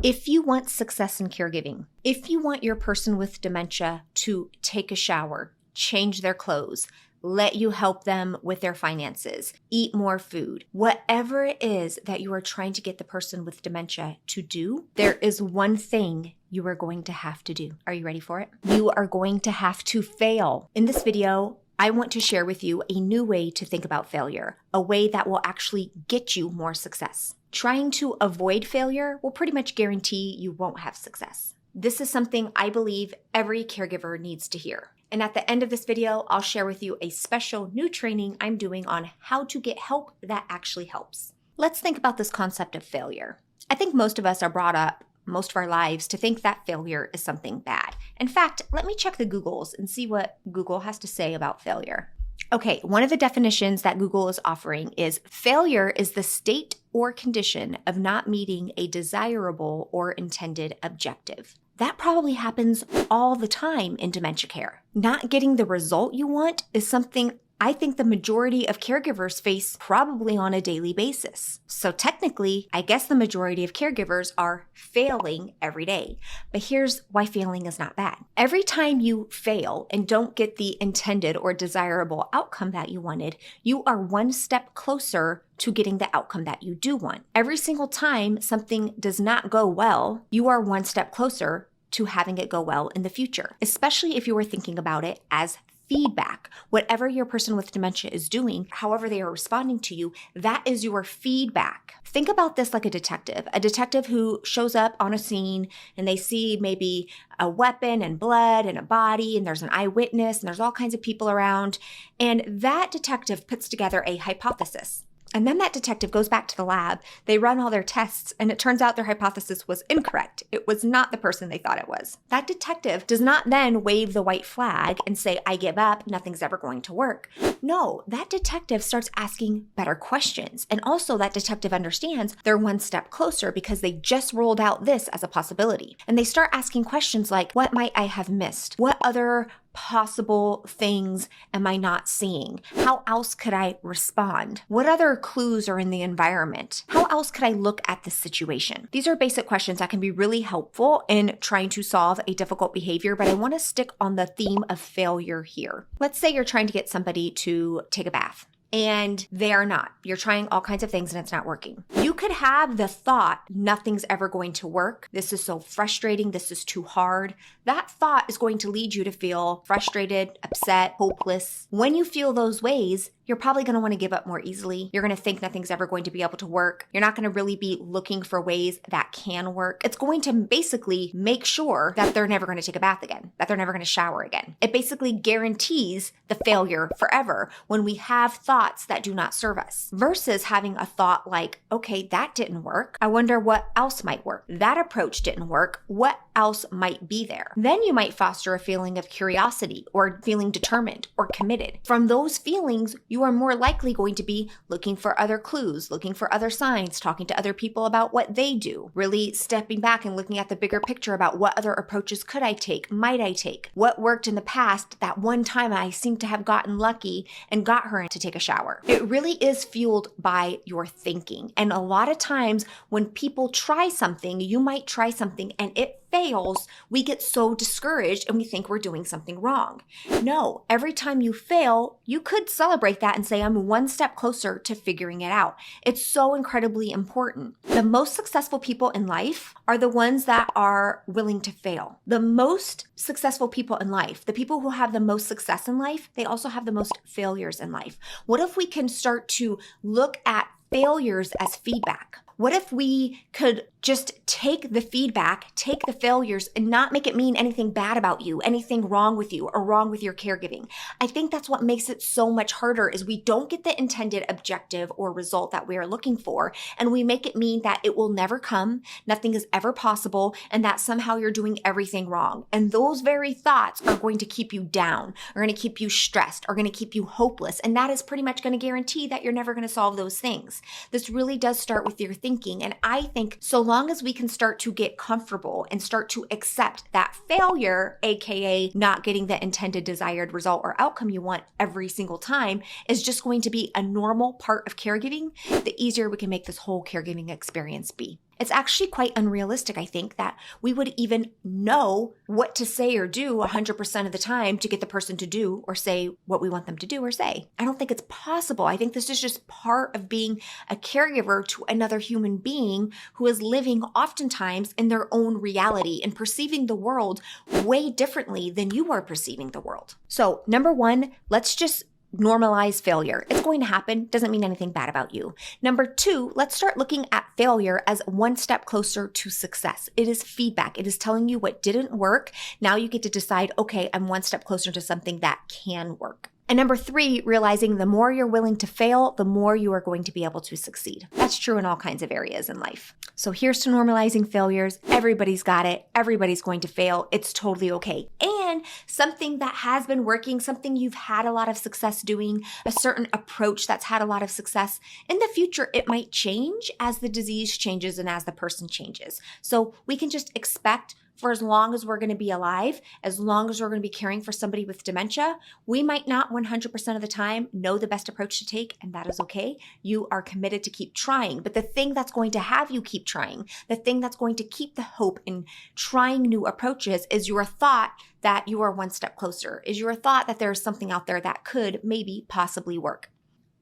If you want success in caregiving, if you want your person with dementia to take a shower, change their clothes, let you help them with their finances, eat more food, whatever it is that you are trying to get the person with dementia to do, there is one thing you are going to have to do. Are you ready for it? You are going to have to fail. In this video, I want to share with you a new way to think about failure, a way that will actually get you more success. Trying to avoid failure will pretty much guarantee you won't have success. This is something I believe every caregiver needs to hear. And at the end of this video, I'll share with you a special new training I'm doing on how to get help that actually helps. Let's think about this concept of failure. I think most of us are brought up most of our lives to think that failure is something bad. In fact, let me check the Googles and see what Google has to say about failure. Okay, one of the definitions that Google is offering is failure is the state or condition of not meeting a desirable or intended objective. That probably happens all the time in dementia care. Not getting the result you want is something I think the majority of caregivers face probably on a daily basis. So technically, I guess the majority of caregivers are failing every day. But here's why failing is not bad. Every time you fail and don't get the intended or desirable outcome that you wanted, you are one step closer to getting the outcome that you do want. Every single time something does not go well, you are one step closer to having it go well in the future, especially if you were thinking about it as feedback. Whatever your person with dementia is doing, however they are responding to you, that is your feedback. Think about this like a detective who shows up on a scene and they see maybe a weapon and blood and a body and there's an eyewitness and there's all kinds of people around. And that detective puts together a hypothesis. And then that detective goes back to the lab, they run all their tests, and it turns out their hypothesis was incorrect. It was not the person they thought it was. That detective does not then wave the white flag and say, I give up, nothing's ever going to work. No, that detective starts asking better questions. And also that detective understands they're one step closer because they just rolled out this as a possibility. And they start asking questions like, what might I have missed? What other possible things am I not seeing? How else could I respond? What other clues are in the environment? How else could I look at this situation? These are basic questions that can be really helpful in trying to solve a difficult behavior, but I want to stick on the theme of failure here. Let's say you're trying to get somebody to take a bath. And they are not. You're trying all kinds of things and it's not working. You could have the thought, nothing's ever going to work. This is so frustrating. This is too hard. That thought is going to lead you to feel frustrated, upset, hopeless. When you feel those ways, you're probably going to want to give up more easily. You're going to think nothing's ever going to be able to work. You're not going to really be looking for ways that can work. It's going to basically make sure that they're never going to take a bath again, that they're never going to shower again. It basically guarantees the failure forever when we have thoughts that do not serve us versus having a thought like, okay, that didn't work. I wonder what else might work. That approach didn't work. What else might be there? Then you might foster a feeling of curiosity or feeling determined or committed. From those feelings, you are more likely going to be looking for other clues, looking for other signs, talking to other people about what they do, really stepping back and looking at the bigger picture about what other approaches could I take, might I take, what worked in the past, that one time I seemed to have gotten lucky and got her to take a shower. It really is fueled by your thinking. And a lot of times when people try something, you might try something and it fails, we get so discouraged and we think we're doing something wrong. No, every time you fail, you could celebrate that and say, I'm one step closer to figuring it out. It's so incredibly important. The most successful people in life are the ones that are willing to fail. The most successful people in life, the people who have the most success in life, they also have the most failures in life. What if we can start to look at failures as feedback? What if we could just take the feedback, take the failures, and not make it mean anything bad about you, anything wrong with you, or wrong with your caregiving? I think that's what makes it so much harder is we don't get the intended objective or result that we are looking for, and we make it mean that it will never come, nothing is ever possible, and that somehow you're doing everything wrong. And those very thoughts are going to keep you down, are going to keep you stressed, are going to keep you hopeless, and that is pretty much going to guarantee that you're never going to solve those things. This really does start with your thinking, and I think so long as we can start to get comfortable and start to accept that failure, aka not getting the intended desired result or outcome you want every single time, is just going to be a normal part of caregiving, the easier we can make this whole caregiving experience be. It's actually quite unrealistic, I think, that we would even know what to say or do 100% of the time to get the person to do or say what we want them to do or say. I don't think it's possible. I think this is just part of being a caregiver to another human being who is living oftentimes in their own reality and perceiving the world way differently than you are perceiving the world. So, number one, let's just normalize failure. It's going to happen. Doesn't mean anything bad about you. Number two, let's start looking at failure as one step closer to success. It is feedback. It is telling you what didn't work. Now you get to decide, okay, I'm one step closer to something that can work. And number three, realizing the more you're willing to fail, the more you are going to be able to succeed. That's true in all kinds of areas in life. So here's to normalizing failures. Everybody's got it. Everybody's going to fail. It's totally okay. And something that has been working, something you've had a lot of success doing, a certain approach that's had a lot of success, in the future, it might change as the disease changes and as the person changes. So we can just expect, for as long as we're going to be alive, as long as we're going to be caring for somebody with dementia, we might not 100% of the time know the best approach to take, and that is okay. You are committed to keep trying. But the thing that's going to have you keep trying, the thing that's going to keep the hope in trying new approaches is your thought that you are one step closer, is your thought that there's something out there that could maybe possibly work.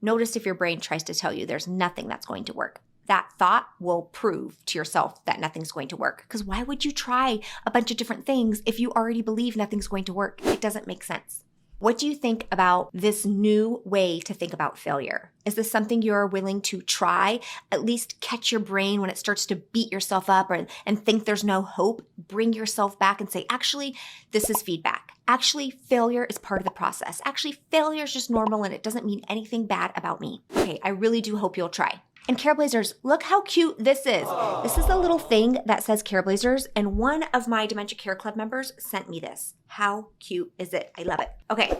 Notice if your brain tries to tell you there's nothing that's going to work. That thought will prove to yourself that nothing's going to work. Because why would you try a bunch of different things if you already believe nothing's going to work? It doesn't make sense. What do you think about this new way to think about failure? Is this something you're willing to try? At least catch your brain when it starts to beat yourself up and think there's no hope. Bring yourself back and say, actually, this is feedback. Actually, failure is part of the process. Actually, failure is just normal and it doesn't mean anything bad about me. Okay, I really do hope you'll try. And Careblazers, look how cute this is. This is a little thing that says Careblazers, and one of my Dementia Care Club members sent me this. How cute is it? I love it. Okay,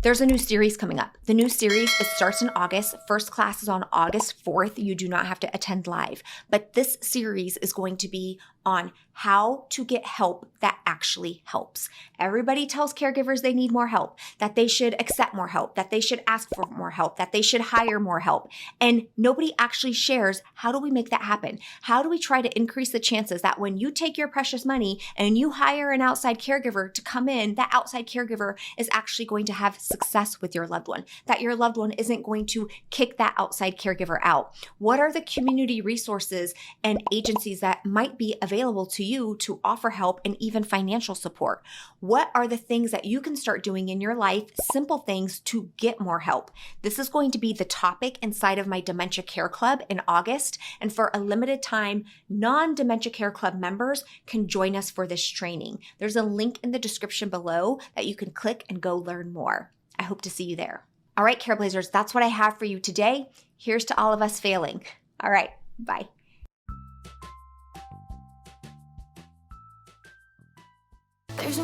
there's a new series coming up. The new series, it starts in August. First class is on August 4th. You do not have to attend live. But this series is going to be on how to get help that actually helps. Everybody tells caregivers they need more help, that they should accept more help, that they should ask for more help, that they should hire more help. And nobody actually shares, how do we make that happen? How do we try to increase the chances that when you take your precious money and you hire an outside caregiver to come in, that outside caregiver is actually going to have success with your loved one, that your loved one isn't going to kick that outside caregiver out? What are the community resources and agencies that might be available to you to offer help and even financial support? What are the things that you can start doing in your life, simple things to get more help? This is going to be the topic inside of my Dementia Care Club in August. And for a limited time, non-Dementia Care Club members can join us for this training. There's a link in the description below that you can click and go learn more. I hope to see you there. All right, Careblazers, that's what I have for you today. Here's to all of us failing. All right, bye. There's